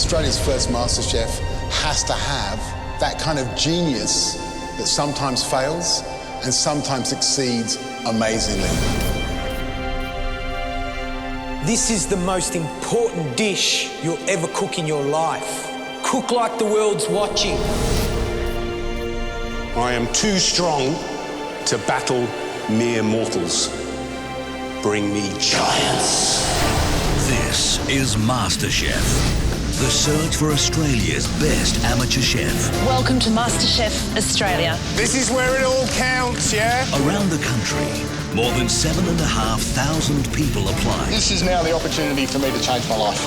Australia's first MasterChef has to have that kind of genius that sometimes fails and sometimes succeeds amazingly. This is the most important dish you'll ever cook in your life. Cook like the world's watching. I am too strong to battle mere mortals. Bring me giants. This is MasterChef. The search for Australia's best amateur chef. Welcome to MasterChef Australia. This is where it all counts, yeah? Around the country, more than 7,500 people apply. This is now the opportunity for me to change my life.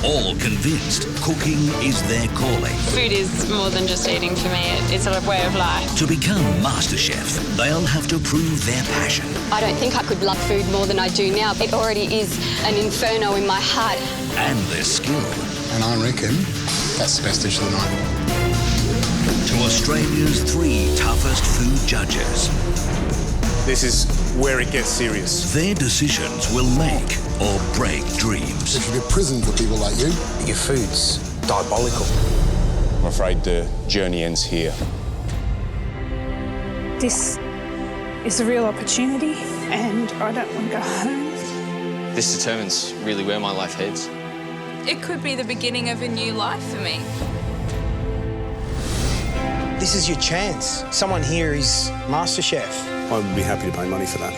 All convinced cooking is their calling. Food is more than just eating for me. It's a way of life. To become MasterChef, they'll have to prove their passion. I don't think I could love food more than I do now. It already is an inferno in my heart. And their skill. And I reckon that's the best dish of the night. To Australia's 3 toughest food judges. This is where it gets serious. Their decisions will make or break dreams. It should be a prison for people like you. Your food's diabolical. I'm afraid the journey ends here. This is a real opportunity and I don't want to go home. This determines really where my life heads. It could be the beginning of a new life for me. This is your chance. Someone here is MasterChef. I would be happy to pay money for that.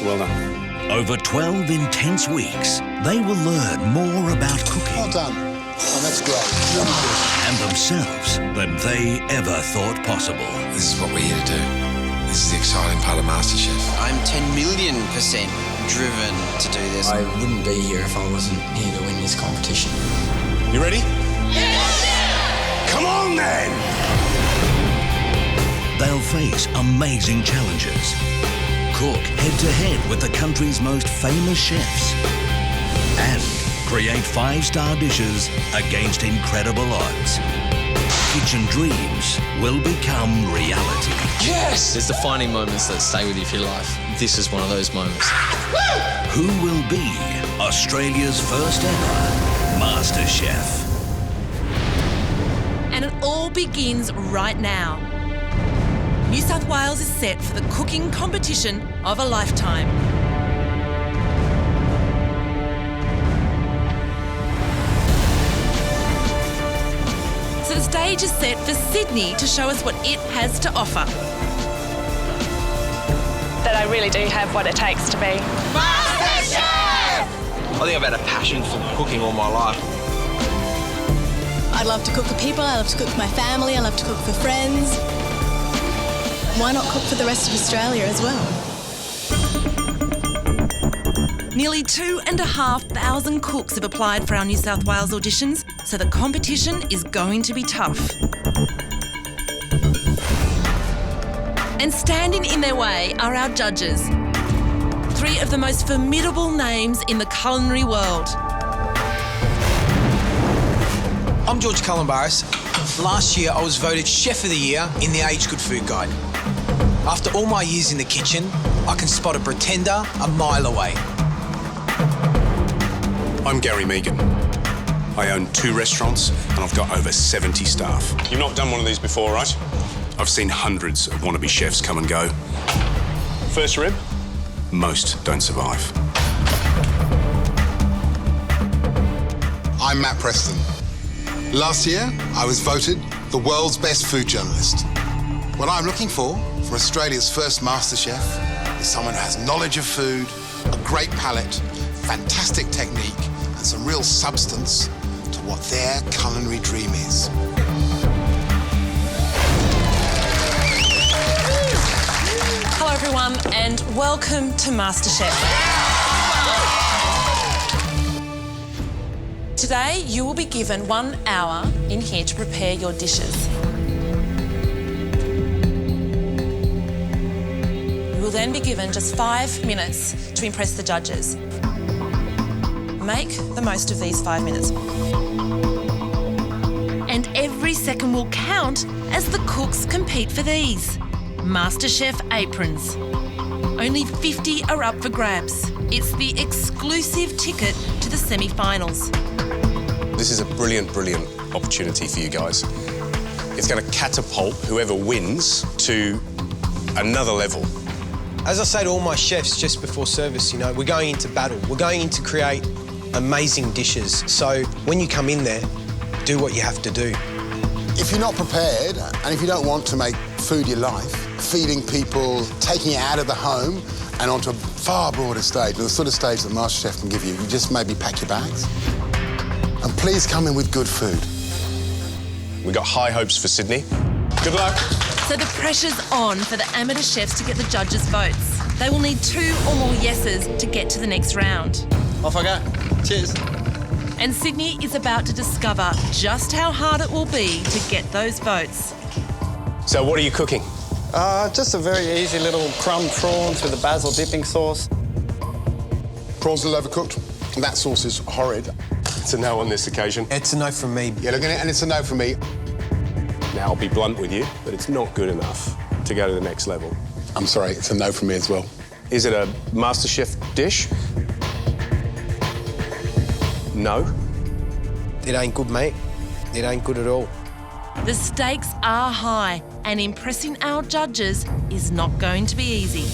Well done. Over 12 intense weeks, they will learn more about cooking. Well done. Oh, that's great. Really good. And themselves than they ever thought possible. This is what we're here to do. This is the exciting part of MasterChef. I'm 10,000,000% driven to do this. I wouldn't be here if I wasn't here to win this competition. You ready? Yes! Come on, then! They'll face amazing challenges. Cook head-to-head with the country's most famous chefs. And create 5-star dishes against incredible odds. Kitchen dreams will become reality. Yes! There's defining moments that stay with you for your life. This is one of those moments. Who will be Australia's first ever MasterChef? And it all begins right now. New South Wales is set for the cooking competition of a lifetime. So the stage is set for Sydney to show us what it has to offer. That I really do have what it takes to be MasterChef! I think I've had a passion for cooking all my life. I love to cook for people, I love to cook for my family, I love to cook for friends. Why not cook for the rest of Australia as well? Nearly 2,500 cooks have applied for our New South Wales auditions, so the competition is going to be tough. And standing in their way are our judges. 3 of the most formidable names in the culinary world. I'm George Calombaris. Last year I was voted Chef of the Year in the Age Good Food Guide. After all my years in the kitchen, I can spot a pretender a mile away. I'm Gary Mehigan. I own 2 restaurants and I've got over 70 staff. You've not done one of these before, right? I've seen hundreds of wannabe chefs come and go. First rib? Most don't survive. I'm Matt Preston. Last year, I was voted the world's best food journalist. What I'm looking for Australia's first MasterChef is someone who has knowledge of food, a great palate, fantastic technique, and some real substance to what their culinary dream is. Hello everyone and welcome to MasterChef. Today you will be given 1 hour in here to prepare your dishes. You will then be given just 5 minutes to impress the judges. Make the most of these 5 minutes. And every second will count as the cooks compete for these MasterChef aprons. Only 50 are up for grabs. It's the exclusive ticket to the semi-finals. This is a brilliant, brilliant opportunity for you guys. It's going to catapult whoever wins to another level. As I say to all my chefs just before service, you know, we're going into battle. We're going in to create amazing dishes. So when you come in there, do what you have to do. If you're not prepared, and if you don't want to make food your life, feeding people, taking it out of the home and onto a far broader stage, the sort of stage that MasterChef can give you, you just maybe pack your bags. And please come in with good food. We've got high hopes for Sydney. Good luck. So the pressure's on for the amateur chefs to get the judges' votes. They will need 2 or more yeses to get to the next round. Off I go. Cheers. And Sydney is about to discover just how hard it will be to get those votes. So what are you cooking? Just a very easy little crumb prawns with a basil dipping sauce. Prawns a little overcooked. That sauce is horrid. It's a no on this occasion. It's a no from me. Yeah, look at it, and it's a no from me. Now, I'll be blunt with you, but it's not good enough to go to the next level. I'm sorry, it's a no from me as well. Is it a MasterChef dish? No. It ain't good, mate. It ain't good at all. The stakes are high, and impressing our judges is not going to be easy.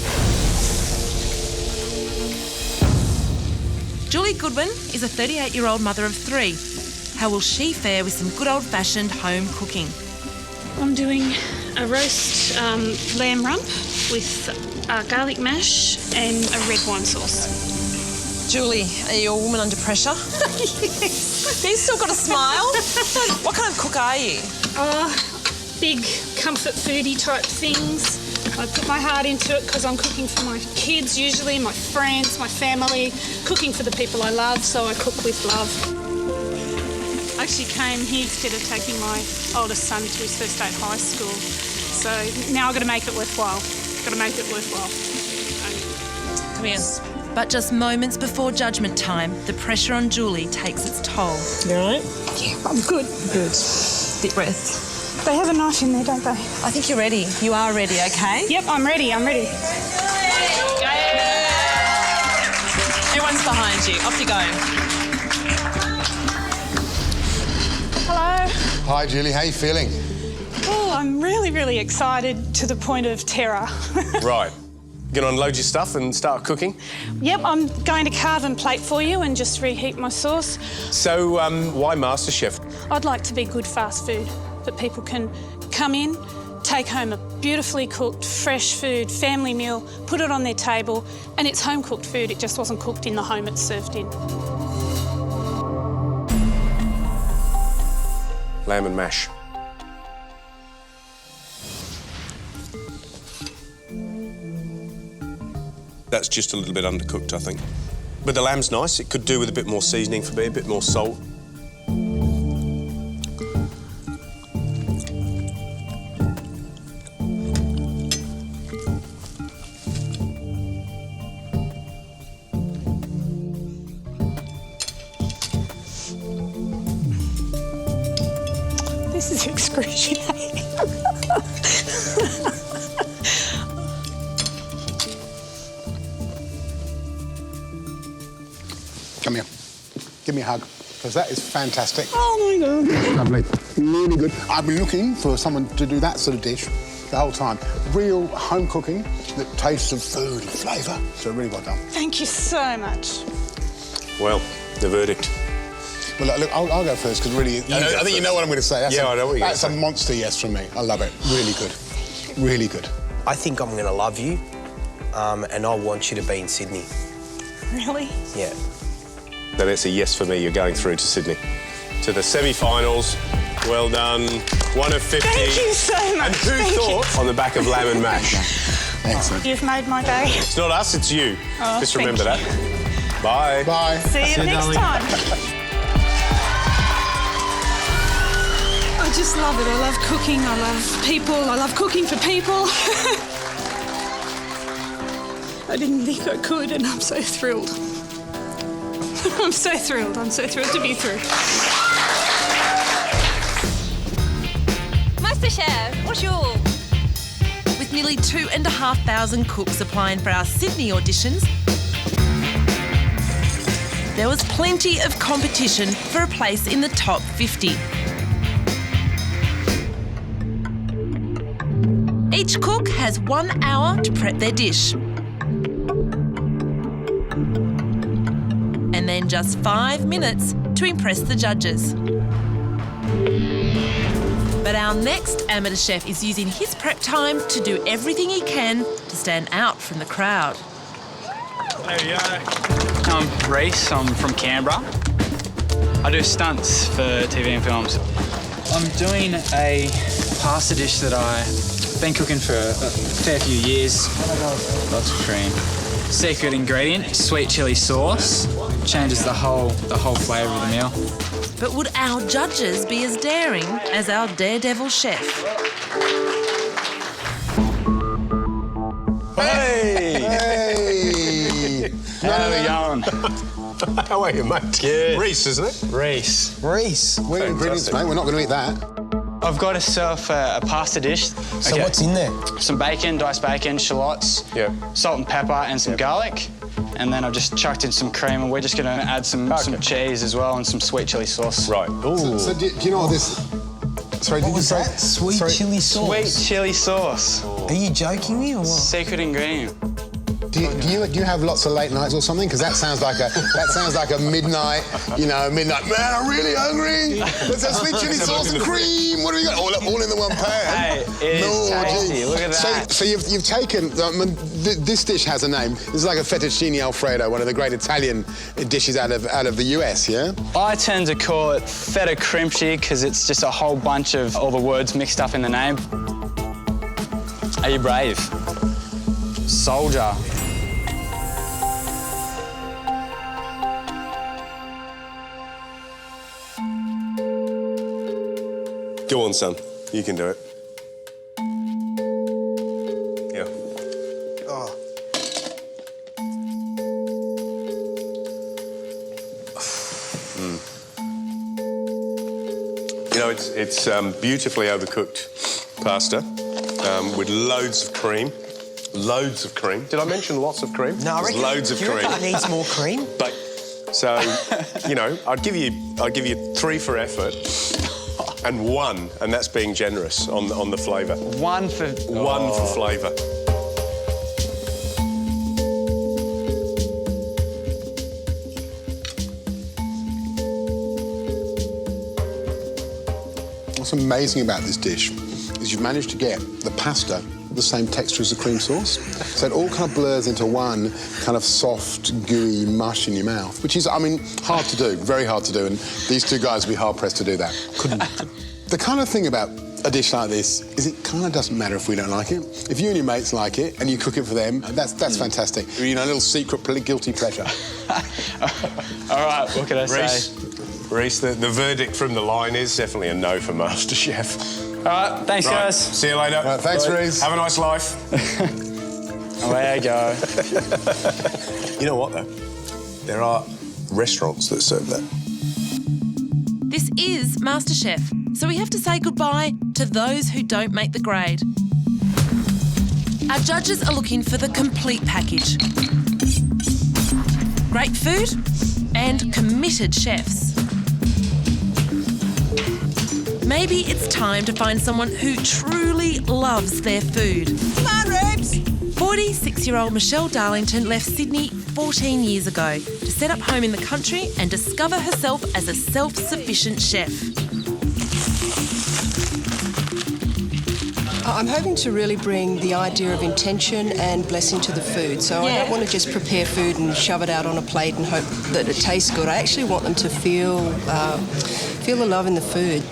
Julie Goodwin is a 38-year-old mother of 3. How will she fare with some good old-fashioned home cooking? I'm doing a roast lamb rump with garlic mash and a red wine sauce. Julie, are you a woman under pressure? Yes. You've still got a smile. What kind of cook are you? Big comfort foodie type things. I put my heart into it because I'm cooking for my kids usually, my friends, my family, cooking for the people I love, so I cook with love. I actually came here instead of taking my oldest son to his first day at high school. So now I've got to make it worthwhile. Got to make it worthwhile. Come here. But just moments before judgment time, the pressure on Julie takes its toll. You all right? Yeah, I'm good. Good. Deep breath. They have a knife in there, don't they? I think you're ready. You are ready, okay? Yep, I'm ready. Everyone's behind you. Off you go. Hello. Hi, Julie, how are you feeling? Oh, I'm really, really excited to the point of terror. Right. You're going to unload your stuff and start cooking? Yep, I'm going to carve and plate for you and just reheat my sauce. So, why MasterChef? I'd like to be good fast food, that people can come in, take home a beautifully cooked, fresh food, family meal, put it on their table, and it's home-cooked food. It just wasn't cooked in the home it's served in. Lamb and mash. That's just a little bit undercooked, I think. But the lamb's nice. It could do with a bit more seasoning for me, a bit more salt. This is excruciating. Come here. Give me a hug, because that is fantastic. Oh, my God. Lovely. Really good. I've been looking for someone to do that sort of dish the whole time. Real home cooking that tastes of food and flavour. So really well done. Thank you so much. Well, the verdict. Well, look, I'll go first, because really, I think you know what I'm going to say. I know what you're going to That's a monster yes from me. I love it. Really good. Really good. I think I'm going to love you, and I want you to be in Sydney. Really? Yeah. Then it's a yes for me. You're going through to Sydney. To the semi-finals. Well done. 1 of 50. Thank you so much. And who thought on the back of lamb and mash? Excellent. You've made my day. It's not us, it's you. Oh, just remember thank that. Bye. Bye. See you next time. I just love it. I love cooking. I love people. I love cooking for people. I didn't think I could, and I'm so thrilled. I'm so thrilled. I'm so thrilled to be through. MasterChef, what's your? With nearly 2,500 cooks applying for our Sydney auditions, there was plenty of competition for a place in the top 50. Each cook has 1 hour to prep their dish. And then just 5 minutes to impress the judges. But our next amateur chef is using his prep time to do everything he can to stand out from the crowd. There we go. I'm Reese, I'm from Canberra. I do stunts for TV and films. I'm doing a pasta dish that I've been cooking for a fair few years. Lots of cream. Secret ingredient, sweet chilli sauce. Changes the whole flavour of the meal. But would our judges be as daring as our daredevil chef? Hey! Hey! How are we going? How are you, mate? Good. Reese, isn't it? Reese. Reese. We're ingredients, mate. We're not going to eat that. I've got myself a pasta dish. So what's in there? Some bacon, diced bacon, shallots, salt and pepper and some garlic. And then I've just chucked in some cream and we're just going to add some cheese as well and some sweet chilli sauce. Right. Ooh. So do you know what this... Sorry, did you say? Sweet chilli sauce? Sweet chilli sauce. Are you joking me or what? Secret ingredient. Do you have lots of late nights or something? Because that sounds like a midnight, midnight. Man, I'm really hungry. Let's have sweet chili sauce and cream. What do we got? All in the one pan. Hey, it is tasty. Look at that. So you've taken this dish has a name. This is like a fettuccine Alfredo, one of the great Italian dishes out of the US. Yeah. I tend to call it feta crimchi because it's just a whole bunch of all the words mixed up in the name. Are you brave? Soldier. Go on, son. You can do it. Yeah. Oh. You know, it's beautifully overcooked pasta with loads of cream. Loads of cream. Did I mention lots of cream? No, I reckon loads of cream. It needs more cream. But so, I'd give you 3 for effort. And 1, and that's being generous on the flavour. 1 for... 1 for flavour. What's amazing about this dish is you've managed to get the pasta the same texture as the cream sauce. So it all kind of blurs into one kind of soft, gooey mush in your mouth, which is, hard to do, very hard to do, and these 2 guys would be hard-pressed to do that. Couldn't. The kind of thing about a dish like this is it kind of doesn't matter if we don't like it. If you and your mates like it and you cook it for them, that's fantastic. A little secret guilty pleasure. All right, what can I say? Reese, the verdict from the line is definitely a no for MasterChef. All right, thanks, guys. See you later. Right, thanks, Reese. Have a nice life. Away I go. You know what, though? There are restaurants that serve that. This is MasterChef, so we have to say goodbye to those who don't make the grade. Our judges are looking for the complete package. Great food and committed chefs. Maybe it's time to find someone who truly loves their food. Come on, Rubes! 46-year-old Michelle Darlington left Sydney 14 years ago to set up home in the country and discover herself as a self-sufficient chef. I'm hoping to really bring the idea of intention and blessing to the food. So I don't want to just prepare food and shove it out on a plate and hope that it tastes good. I actually want them to feel the love in the food.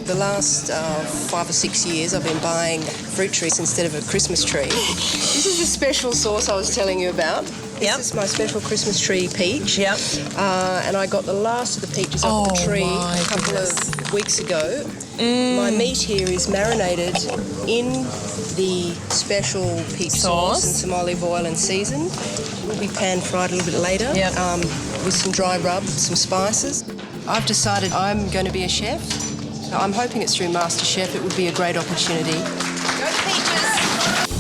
The last 5 or 6 years I've been buying fruit trees instead of a Christmas tree. This is the special sauce I was telling you about. This is my special Christmas tree peach. Yep. And I got the last of the peaches off the tree a couple of weeks ago. My meat here is marinated in the special peach sauce and some olive oil and seasoned. Will be pan-fried a little bit later with some dry rub, some spices. I've decided I'm going to be a chef. I'm hoping it's through MasterChef. It would be a great opportunity. Go Peaches!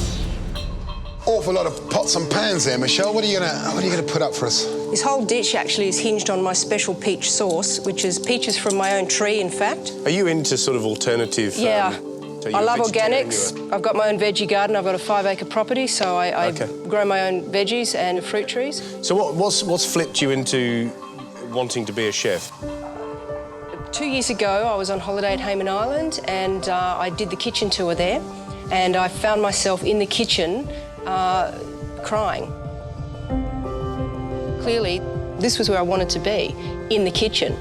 awful lot of pots and pans there, Michelle. What are you gonna put up for us? This whole dish actually is hinged on my special peach sauce, which is peaches from my own tree, in fact. Are you into sort of alternative? Yeah. So you're I love a vegetarian, organics. I've got my own veggie garden. I've got a 5-acre property, so I grow my own veggies and fruit trees. So what's flipped you into wanting to be a chef? 2 years ago, I was on holiday at Hayman Island, and I did the kitchen tour there, and I found myself in the kitchen crying. Clearly, this was where I wanted to be, in the kitchen.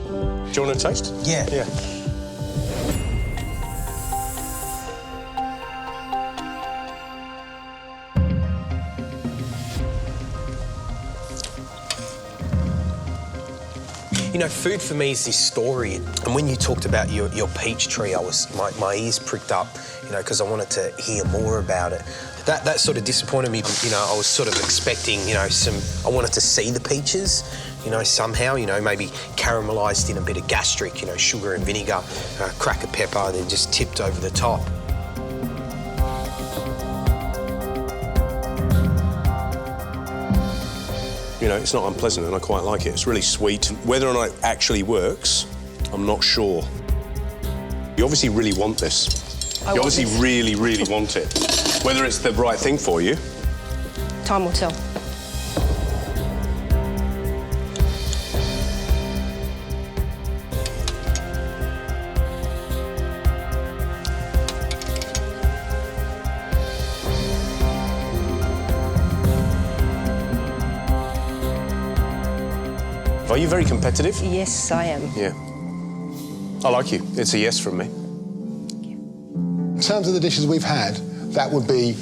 Do you want to taste? Yeah. Yeah. You know, food for me is this story. And when you talked about your peach tree, my ears pricked up, you know, because I wanted to hear more about it. That sort of disappointed me. You know, I was sort of expecting, you know, I wanted to see the peaches, you know, somehow, you know, maybe caramelised in a bit of gastric, you know, sugar and vinegar, crack of pepper, then just tipped over the top. You know, it's not unpleasant and I quite like it. It's really sweet. Whether or not it actually works, I'm not sure. You obviously really want this. You obviously really, really want it. Whether it's the right thing for you. Time will tell. Are you very competitive? Yes, I am. Yeah. I like you. It's a yes from me. In terms of the dishes we've had, that would be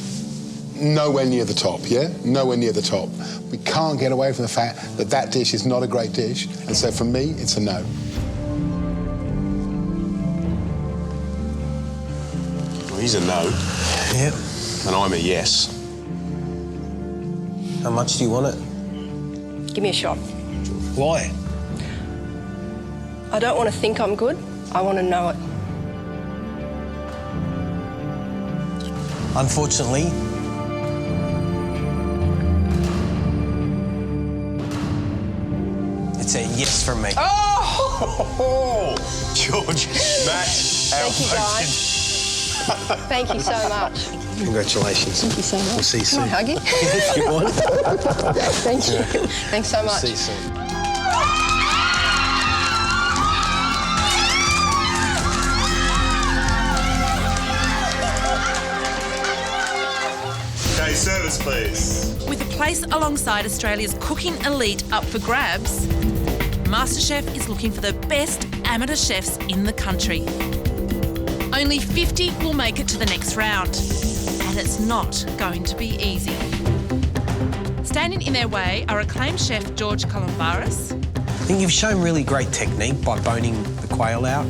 nowhere near the top, yeah? Nowhere near the top. We can't get away from the fact that that dish is not a great dish, and so for me, it's a no. Well, he's a no. Yep. And I'm a yes. How much do you want it? Give me a shot. Why? I don't want to think I'm good. I want to know it. Unfortunately, it's a yes from me. Oh! George, Matt, Thank you, guys. Thank you so much. Congratulations. Thank you so much. We'll see you soon. Can I hug you? If you want. Thank you. Thanks so much. See you soon. Okay, service please. With a place alongside Australia's cooking elite up for grabs, MasterChef is looking for the best amateur chefs in the country. Only 50 will make it to the next round, and it's not going to be easy. Standing in their way are acclaimed chef George Calombaris. I think you've shown really great technique by boning the quail out.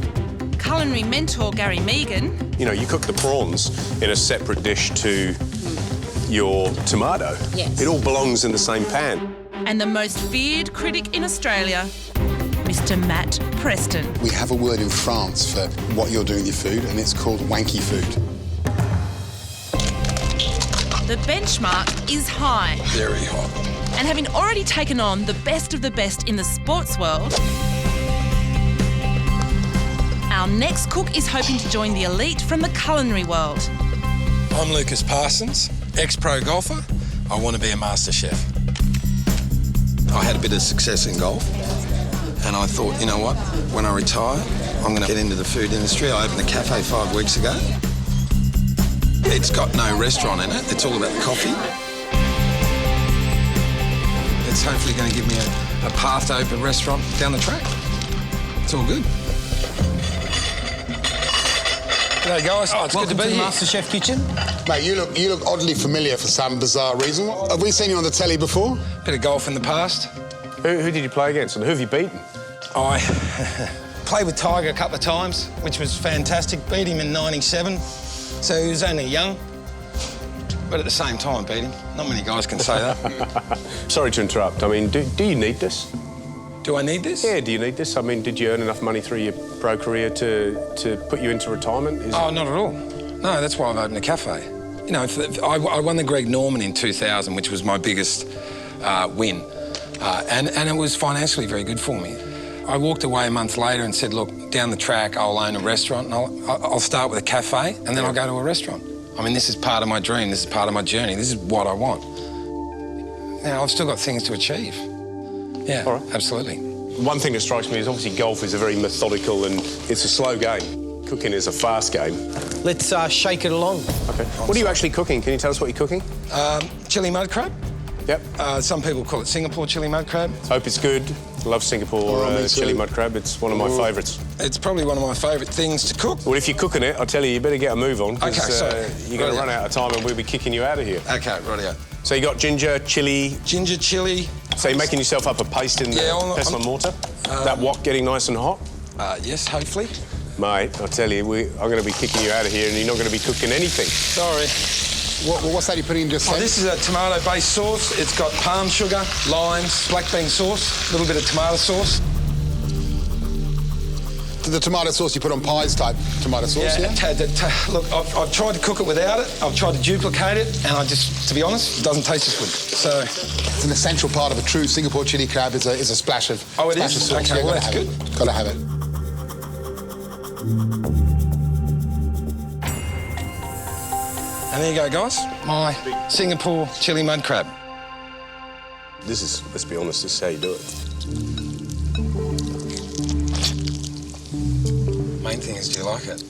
Culinary mentor Gary Mehigan. You know, you cook the prawns in a separate dish to your tomato. Yes. It all belongs in the same pan. And the most feared critic in Australia, Mr. Matt Preston. We have a word in France for what you're doing with your food, and it's called wanky food. The benchmark is high. Very hot. And having already taken on the best of the best in the sports world, our next cook is hoping to join the elite from the culinary world. I'm Lucas Parsons, ex-pro golfer. I want to be a master chef. I had a bit of success in golf, and I thought, you know what, when I retire, I'm going to get into the food industry. I opened a cafe 5 weeks ago. It's got no restaurant in it. It's all about the coffee. It's hopefully going to give me a path to open a restaurant down the track. It's all good. G'day guys, it's good to be here. MasterChef kitchen. Mate, you look oddly familiar for some bizarre reason. Have we seen you on the telly before? Bit of golf in the past. Who did you play against and who have you beaten? I played with Tiger a couple of times, which was fantastic. Beat him in '97, so he was only young. But at the same time, beat him. Not many guys can say that. Sorry to interrupt. I mean, do you need this? Do I need this? Yeah, do you need this? I mean, did you earn enough money through your pro career to put you into retirement? Oh, not at all. No, that's why I've opened a cafe. You know, I won the Greg Norman in 2000, which was my biggest win. And it was financially very good for me. I walked away a month later and said, look, down the track, I'll own a restaurant and I'll start with a cafe and then I'll go to a restaurant. I mean, this is part of my dream. This is part of my journey. This is what I want. Now, I've still got things to achieve. Yeah, all right. Absolutely. One thing that strikes me is obviously golf is a very methodical and it's a slow game. Cooking is a fast game. Let's shake it along. OK. What are you actually cooking? Can you tell us what you're cooking? Chili mud crab. Yep. Some people call it Singapore chili mud crab. Hope it's good. Love Singapore chili mud crab. It's one of my favourites. It's probably one of my favourite things to cook. Well, if you're cooking it, I'll tell you, you better get a move on. OK, sorry. You're going to run out of time and we'll be kicking you out of here. OK, rightio. So you got ginger, chili... Ginger, chili... So you're making yourself up a paste in the pestle and mortar? That wok getting nice and hot? Yes, hopefully. Mate, I'll tell you, I'm going to be kicking you out of here and you're not going to be cooking anything. Sorry. What's that you're putting in just then? This is a tomato-based sauce. It's got palm sugar, limes, black bean sauce, a little bit of tomato sauce. The tomato sauce you put on pies type tomato sauce, yeah? Look, I've tried to cook it without it. I've tried to duplicate it, and to be honest, it doesn't taste as good. So it's an essential part of a true Singapore chili crab is a splash of Oh, it splash is? of sauce. OK, Yeah, well, that's good. Got to have it. And there you go, guys. My Singapore chili mud crab. This is, let's be honest, this is how you do it. Main thing is, do you like it?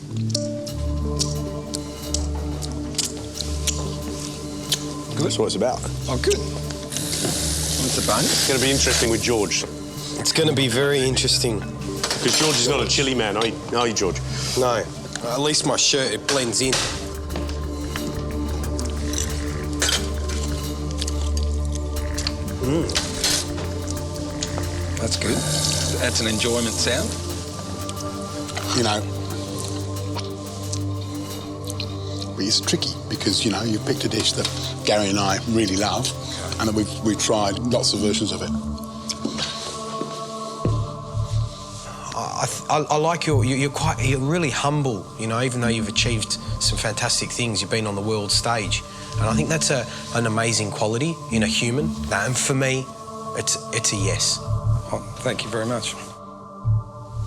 Good. That's what it's about. Oh, good. What's a bun? It's going to be interesting with George. It's going to be very interesting. Because George is not a chili man, are you, George? No. At least my shirt, it blends in. That's good. That's an enjoyment sound. You know, it's tricky because, you know, you picked a dish that Gary and I really love and that we've tried lots of versions of it. I like you're really humble, you know, even though you've achieved some fantastic things, you've been on the world stage. And I think that's an amazing quality in a human. And for me, it's a yes. Oh, thank you very much.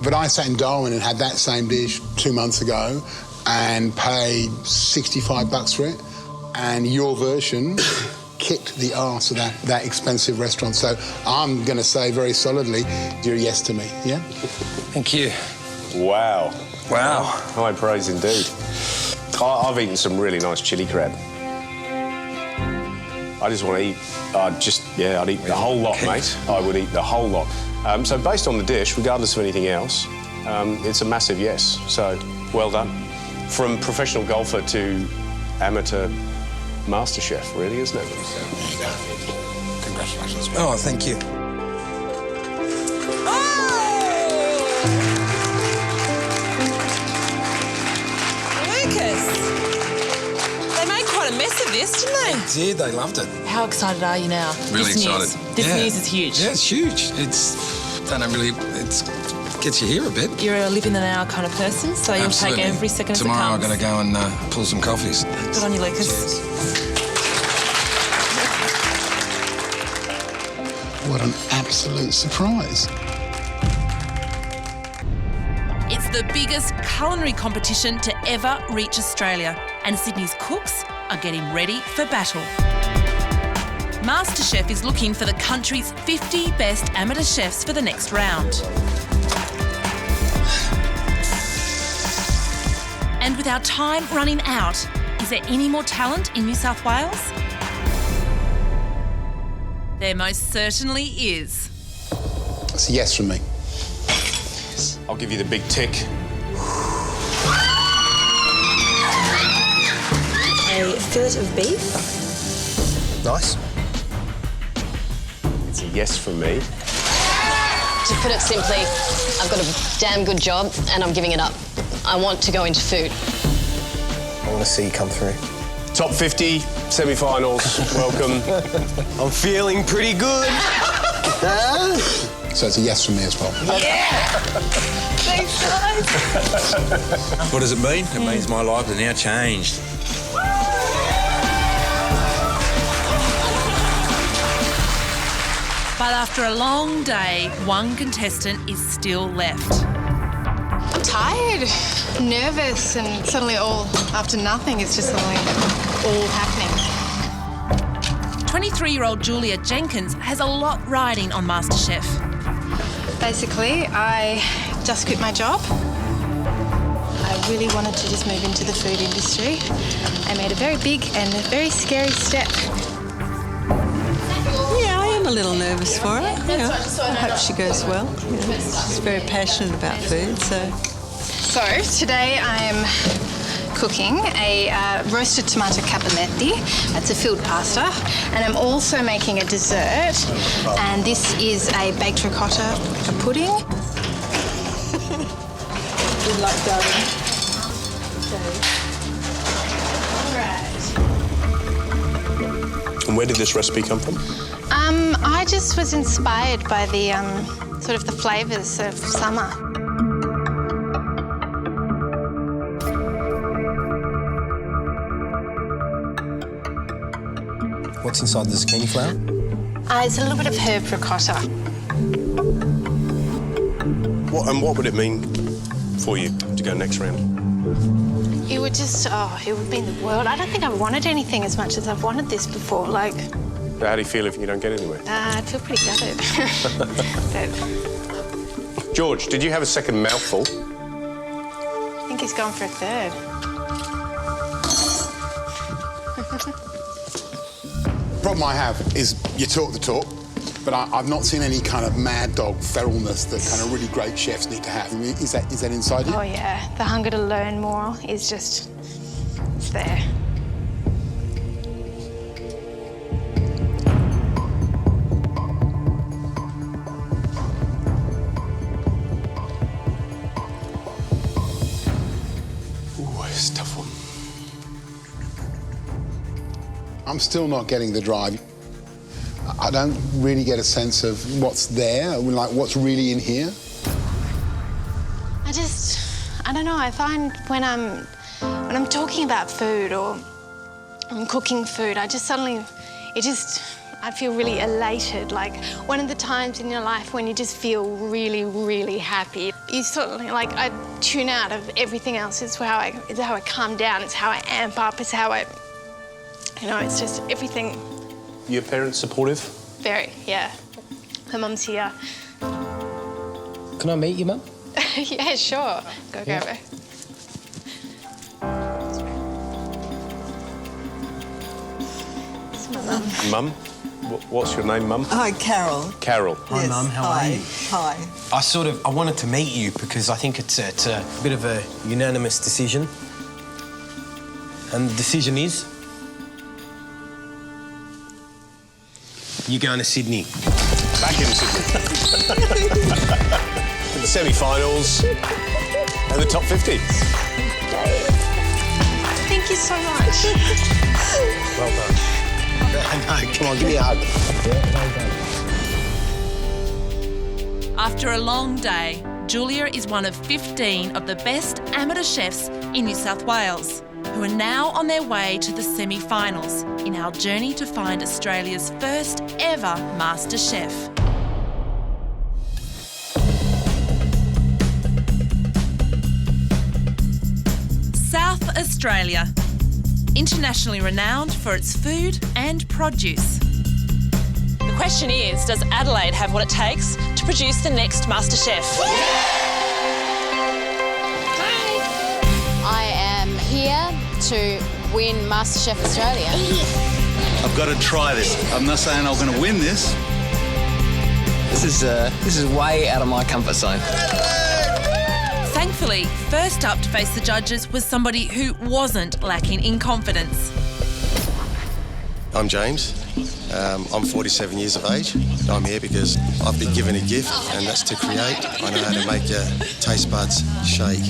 But I sat in Darwin and had that same dish 2 months ago and paid $65 for it, and your version kicked the arse of that expensive restaurant. So I'm going to say very solidly, you're a yes to me, yeah? Thank you. Wow. Wow. High praise indeed. I've eaten some really nice chili crab. I just want to eat, I'd eat the whole lot, mate. I would eat the whole lot. So based on the dish, regardless of anything else, it's a massive yes. So, well done. From professional golfer to amateur MasterChef, really, isn't it? Congratulations. Oh, thank you. Lucas! They made quite a mess of this, didn't they? They did, they loved it. How excited are you now? Really this excited. News. This news is huge. Yeah, it's huge. It gets you here a bit. You're a live in the now kind of person, so you'll take every second as it comes. Tomorrow I'm going to go and pull some coffees. Good on you, Lucas. Cheers. What an absolute surprise. It's the biggest culinary competition to ever reach Australia, and Sydney's cooks are getting ready for battle. MasterChef is looking for the country's 50 best amateur chefs for the next round. And with our time running out, is there any more talent in New South Wales? There most certainly is. It's a yes from me. Yes. I'll give you the big tick. A fillet of beef. Nice. It's a yes from me. To put it simply, I've got a damn good job and I'm giving it up. I want to go into food. I want to see you come through. Top 50, semi-finals, welcome. I'm feeling pretty good. So it's a yes from me as well. Yeah! Thanks, guys. What does it mean? It means my life has now changed. But after a long day, one contestant is still left. I'm tired, nervous, and suddenly all after nothing. It's just suddenly all happening. 23-year-old Julia Jenkins has a lot riding on MasterChef. Basically, I just quit my job. I really wanted to just move into the food industry. I made a very big and a very scary step. Yeah, I am a little nervous for it. I hope she goes well. She's very passionate about food, so... So, today I'm cooking a roasted tomato cappelletti. It's a filled pasta. And I'm also making a dessert. And this is a baked ricotta, like a pudding. Good luck, darling. And where did this recipe come from? I just was inspired by the sort of the flavours of summer. What's inside the zucchini flour? It's a little bit of herb ricotta. What would it mean for you to go next round? It would just, it would mean the world. I don't think I've wanted anything as much as I've wanted this before. Like, How do you feel if you don't get anywhere? I feel pretty gutted. George, did you have a second mouthful? I think he's gone for a third. The problem I have is you talk the talk, but I've not seen any kind of mad dog feralness that kind of really great chefs need to have. I mean, is that inside you? Oh, yeah. The hunger to learn more is just, it's there. Ooh, it's a tough one. I'm still not getting the drive. I don't really get a sense of what's there, like what's really in here. I don't know, I find when I'm talking about food or I'm cooking food, I just suddenly, I feel really elated. Like one of the times in your life when you just feel really, really happy. You suddenly, like, I tune out of everything else. It's how I calm down, it's how I amp up, it's how I, it's just everything. Your parents supportive? Very, yeah. My mum's here. Can I meet your mum? Yeah, sure. Go grab her. It's my mum. Mum? What's your name, Mum? Hi, Carol. Carol. Hi, Mum. How are you? Hi. I wanted to meet you because I think it's a bit of a unanimous decision. And the decision is... you're going to Sydney. Back in Sydney. The semi-finals and the top 50. Thank you so much. Well done. Come on, give me a hug. After a long day, Julia is one of 15 of the best amateur chefs in New South Wales, who are now on their way to the semi-finals in our journey to find Australia's first ever MasterChef. South Australia, internationally renowned for its food and produce. The question is, does Adelaide have what it takes to produce the next MasterChef? I am here to win MasterChef Australia. I've got to try this. I'm not saying I'm going to win this. This is way out of my comfort zone. Thankfully, first up to face the judges was somebody who wasn't lacking in confidence. I'm James. I'm 47 years of age. I'm here because I've been given a gift, and that's to create. I know how to make your taste buds shake.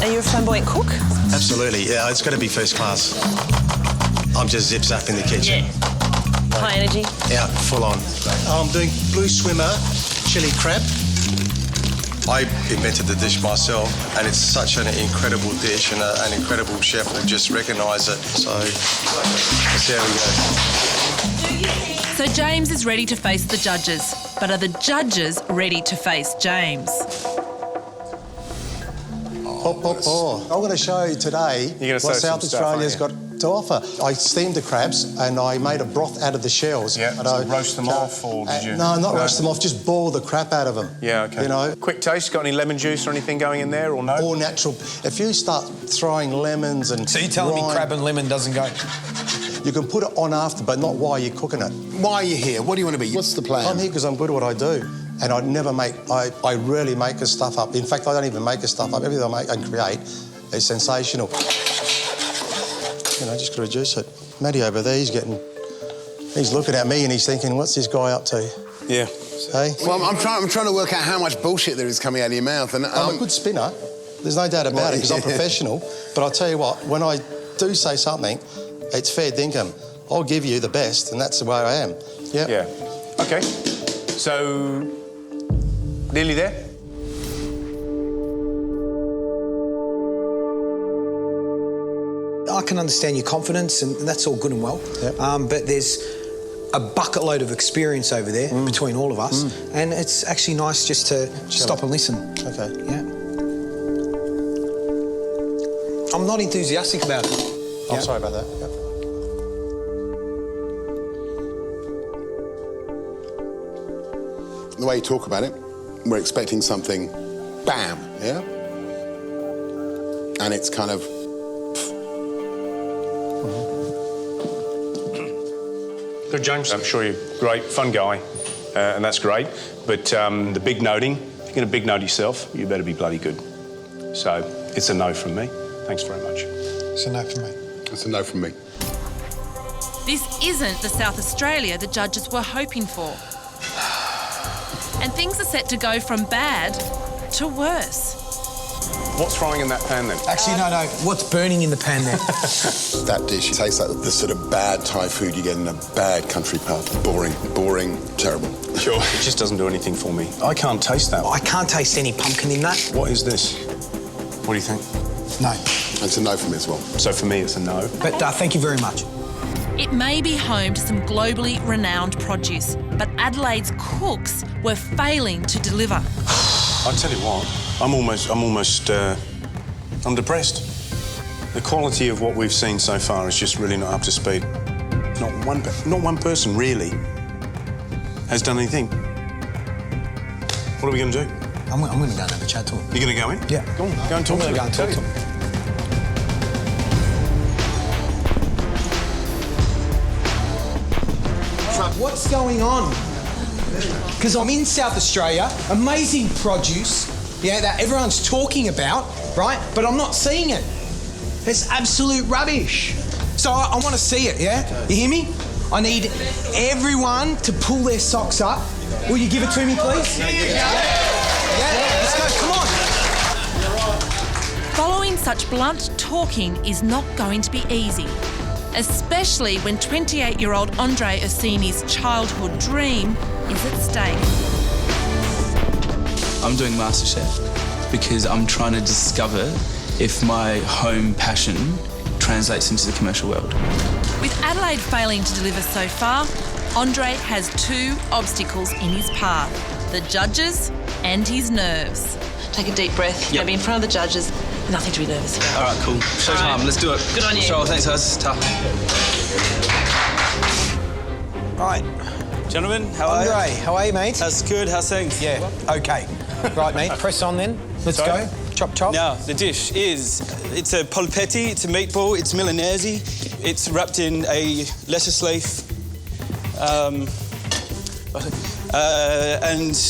Are you a flamboyant cook? Absolutely, yeah, it's got to be first class. I'm just zips up in the kitchen. Yeah. High energy. Yeah, full on. I'm doing blue swimmer, chili crab. I invented the dish myself, and it's such an incredible dish, and an incredible chef will just recognise it. So let's see how we go. So James is ready to face the judges, but are the judges ready to face James? I'm going to show you today what South Australia's got to offer. I steamed the crabs and I made a broth out of the shells. Yeah, so roast them off, or did you? No, not roast them off, just boil the crap out of them. Yeah, OK. You know? Quick taste, got any lemon juice or anything going in there, or no? All natural. If you start throwing lemons and... So you're telling me crab and lemon doesn't go? You can put it on after, but not while you're cooking it. Why are you here? What do you want to be? What's the plan? I'm here because I'm good at what I do. And I never make... I rarely make the stuff up. In fact, I don't even make the stuff up. Everything I make and create is sensational. You know, just got to reduce it. Matty over there, he's looking at me and he's thinking, what's this guy up to? Yeah. Hey? Well, I'm trying to work out how much bullshit there is coming out of your mouth. And I'm a good spinner. There's no doubt about it because I'm professional. But I'll tell you what, when I do say something, it's fair dinkum. I'll give you the best, and that's the way I am. Yep. Yeah. OK. So, nearly there? I can understand your confidence, and that's all good and well. Yep. But there's a bucket load of experience over there between all of us, and it's actually nice just to stop and listen. OK. Yeah. I'm not enthusiastic about it. I'm sorry about that. Yep. The way you talk about it, we're expecting something, bam, yeah? And it's kind of... Good, James. I'm sure you're great, fun guy, and that's great. But the big noting, if you're going to big note yourself, you better be bloody good. So it's a no from me. Thanks very much. It's a no from me. It's a no from me. This isn't the South Australia the judges were hoping for. And things are set to go from bad to worse. What's frying in that pan then? Actually, no. What's burning in the pan there? That dish tastes like the sort of bad Thai food you get in a bad country pub. Boring, terrible. Sure. It just doesn't do anything for me. I can't taste that. I can't taste any pumpkin in that. What is this? What do you think? No. It's a no for me as well. So for me, it's a no. But thank you very much. It may be home to some globally renowned produce, but Adelaide's cooks were failing to deliver. I'll tell you what, I'm depressed. The quality of what we've seen so far is just really not up to speed. Not one person really has done anything. What are we going to do? I'm going to go and have a chat to him. You're going to go in? Yeah. Go on, go and talk to him. I'm going to go and talk to him. What's going on? Because I'm in South Australia, amazing produce, that everyone's talking about, right? But I'm not seeing it. It's absolute rubbish. So I want to see it, yeah? You hear me? I need everyone to pull their socks up. Will you give it to me, please? Yeah, let's go, come on. Following such blunt talking is not going to be easy, especially when 28-year-old Andre Orsini's childhood dream is at stake. I'm doing MasterChef because I'm trying to discover if my home passion translates into the commercial world. With Adelaide failing to deliver so far, Andre has two obstacles in his path: the judges and his nerves. Take a deep breath. You're going to be in front of the judges. Nothing to be nervous about. All right, cool. Showtime. Let's do it. Good on you. Sure, thanks, guys. Tough. Right. Gentlemen, how are you? Andre, how are you, mate? That's good. How's things? Yeah, OK. Right, mate, press on then. Let's go. Chop, chop. Now, the dish it's a polpetti, it's a meatball, it's Milanese. It's wrapped in a lettuce leaf and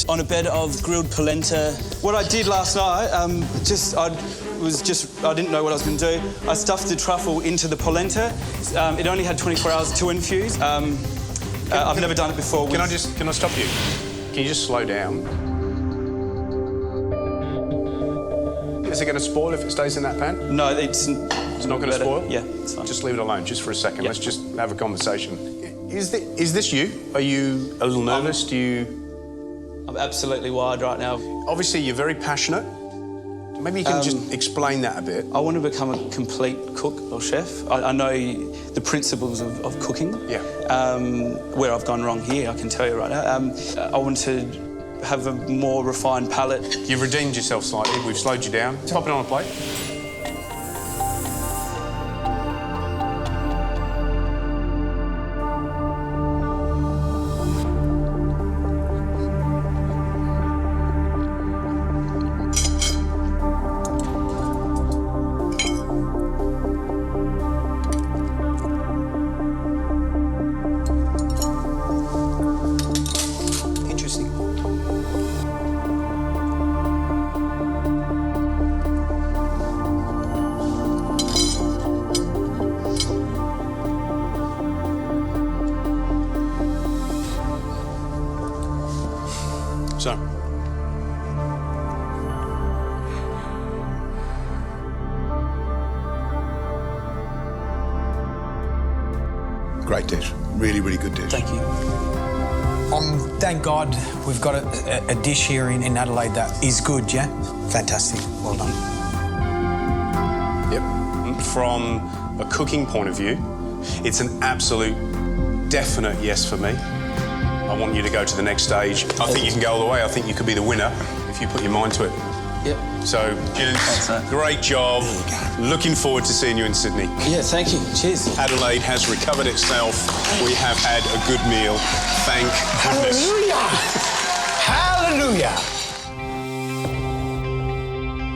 on a bed of grilled polenta. What I did last night, I didn't know what I was going to do. I stuffed the truffle into the polenta. It only had 24 hours to infuse. I've never done it before. Can I stop you? Can you just slow down? Is it going to spoil if it stays in that pan? No, it's not going to spoil? Yeah, it's fine. Just leave it alone, just for a second. Yep. Let's just have a conversation. Is this you? Are you a little nervous? Do you I'm absolutely wired right now. Obviously, you're very passionate. Maybe you can just explain that a bit. I want to become a complete cook or chef. I know the principles of cooking. Yeah. Where I've gone wrong here, I can tell you right now. I want to have a more refined palate. You've redeemed yourself slightly. We've slowed you down. Pop it on a plate. So. Great dish. Really, really good dish. Thank you. Thank God we've got a dish here in Adelaide that is good, yeah? Fantastic. Well done. Yep. From a cooking point of view, it's an absolute definite yes for me. I want you to go to the next stage. I think you can go all the way. I think you could be the winner if you put your mind to it. Yep. So, great job. Looking forward to seeing you in Sydney. Yeah, thank you. Cheers. Adelaide has recovered itself. We have had a good meal. Thank goodness. Hallelujah!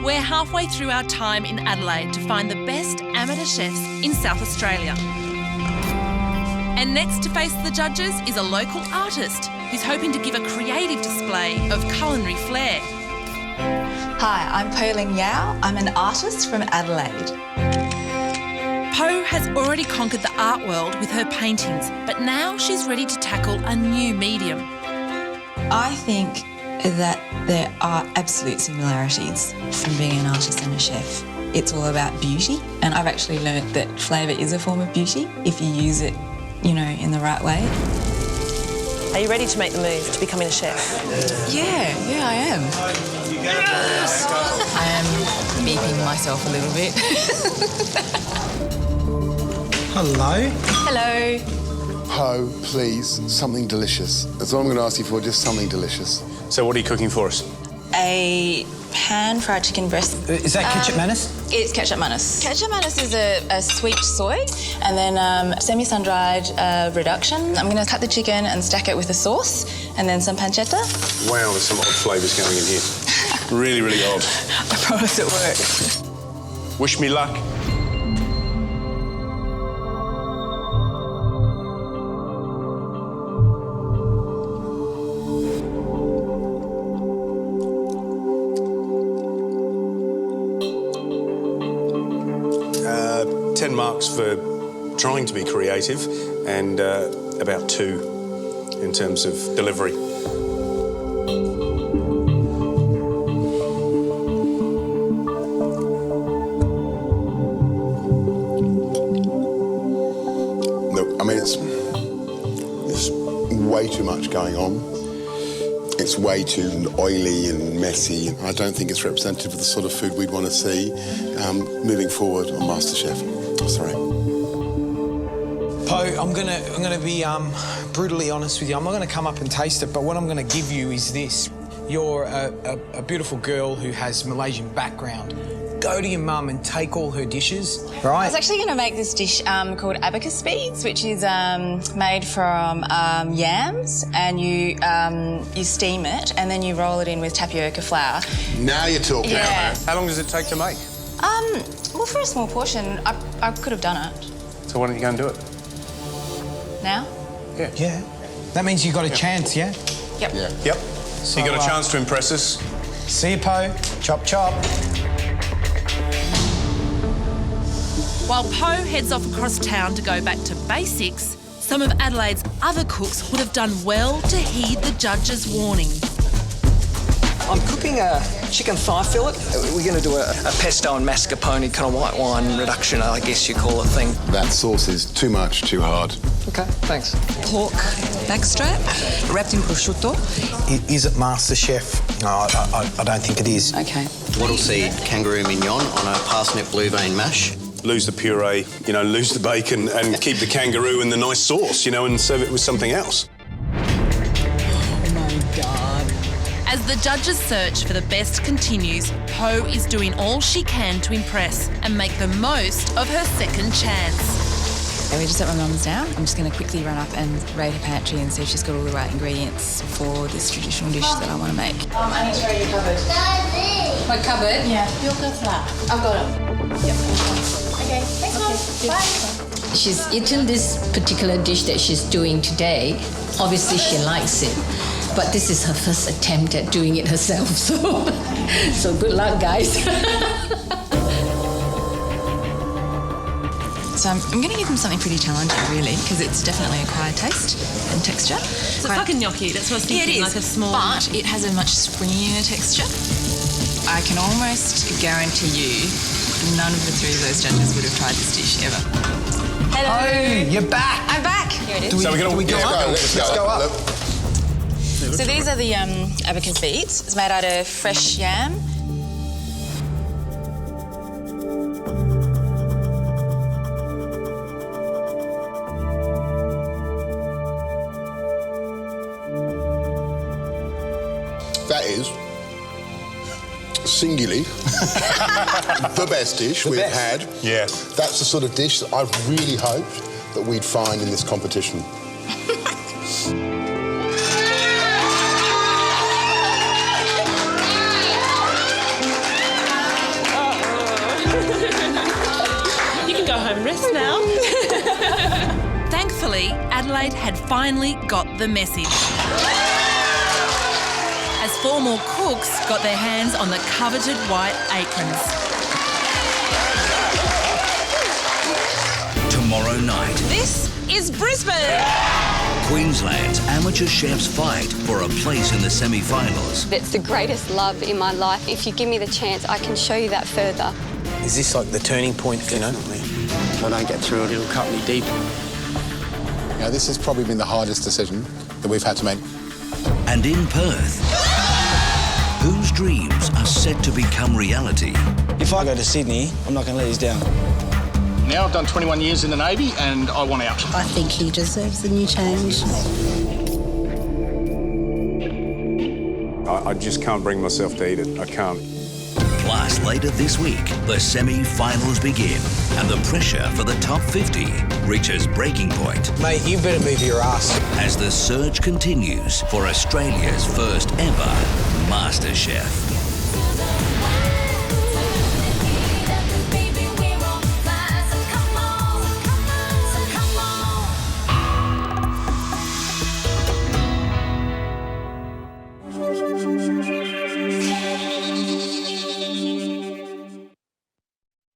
We're halfway through our time in Adelaide to find the best amateur chefs in South Australia. And next to face the judges is a local artist who's hoping to give a creative display of culinary flair. Hi, I'm Po-Ling Yao. I'm an artist from Adelaide. Po has already conquered the art world with her paintings, but now she's ready to tackle a new medium. I think that there are absolute similarities from being an artist and a chef. It's all about beauty, and I've actually learnt that flavour is a form of beauty if you use it, you know, in the right way. Are you ready to make the move to becoming a chef? Yeah, I am. Yes! I am beeping myself a little bit. Hello. Hello. Po, please, something delicious. That's all I'm going to ask you for, just something delicious. So what are you cooking for us? A pan-fried chicken breast. Is that ketchup manis? It's ketchup manis. Ketchup manis is a sweet soy, and then semi-sun-dried reduction. I'm going to cut the chicken and stack it with a sauce, and then some pancetta. Wow, there's some odd flavours going in here. Really, really odd. I promise it works. Wish me luck. Marks for trying to be creative and about 2 in terms of delivery. Look, I mean, it's way too much going on. It's way too oily and messy. I don't think it's representative of the sort of food we'd want to see moving forward on MasterChef. Sorry. Po, I'm gonna be brutally honest with you. I'm not gonna come up and taste it, but what I'm gonna give you is this. You're a beautiful girl who has Malaysian background. Go to your mum and take all her dishes, right? I was actually going to make this dish called abacus beads, which is made from yams, and you steam it, and then you roll it in with tapioca flour. Now you're talking. Yeah. How long does it take to make? Well, for a small portion, I could have done it. So why don't you go and do it? Now? Yeah. Yeah. That means you got a chance, yeah? Yep. Yeah. Yep. So you got a chance to impress us. See you, Po. Chop, chop. While Po heads off across town to go back to basics, some of Adelaide's other cooks would have done well to heed the judge's warning. I'm cooking a chicken thigh fillet. We're going to do a pesto and mascarpone kind of white wine reduction, I guess you call it thing. That sauce is too much, too hard. Okay, thanks. Pork backstrap wrapped in prosciutto. Is it MasterChef? No, I don't think it is. Okay. Wattle seed kangaroo mignon on a parsnip blue vein mash. Lose the puree, you know, lose the bacon and keep the kangaroo and the nice sauce, you know, and serve it with something else. Oh my God. As the judges' search for the best continues, Ho is doing all she can to impress and make the most of her second chance. And we just at my mum's now. I'm just going to quickly run up and raid her pantry and see if she's got all the right ingredients for this traditional dish that I want to make. I need to raid your cupboard. My cupboard? Yeah, you'll go for that. I've got it. Yep. Okay, thanks, Mum. Bye. She's eaten this particular dish that she's doing today. Obviously, she likes it, but this is her first attempt at doing it herself, so good luck, guys. So I'm going to give them something pretty challenging, really, because it's definitely acquired taste and texture. So it's like a gnocchi, that's what I was thinking, it is, like a small... but it has a much springier texture. I can almost guarantee you none of the three of those judges would have tried this dish ever. Hello. Oh, you're back. I'm back. Here it is. So we're going to go up? Let's go up. So these are the abacus beets. It's made out of fresh yam. That is singularly the best dish we've had. Yeah. That's the sort of dish that I really hoped that we'd find in this competition. You can go home and rest now. Thankfully, Adelaide had finally got the message. As 4 more cooks got their hands on the coveted white aprons. Tomorrow night, This is Brisbane. Queensland's amateur chefs fight for a place in the semi-finals. It's the greatest love in my life. If you give me the chance, I can show you that further. Is this like the turning point, you know? If I don't get through it, it'll cut me deep. You know, this has probably been the hardest decision that we've had to make. And in Perth, whose dreams are set to become reality? If I go to Sydney, I'm not going to let you down. Now I've done 21 years in the Navy and I want out. I think he deserves a new change. I just can't bring myself to eat it. I can't. Plus, later this week, the semi-finals begin and the pressure for the top 50 reaches breaking point. Mate, you better move your ass. As the search continues for Australia's first ever MasterChef.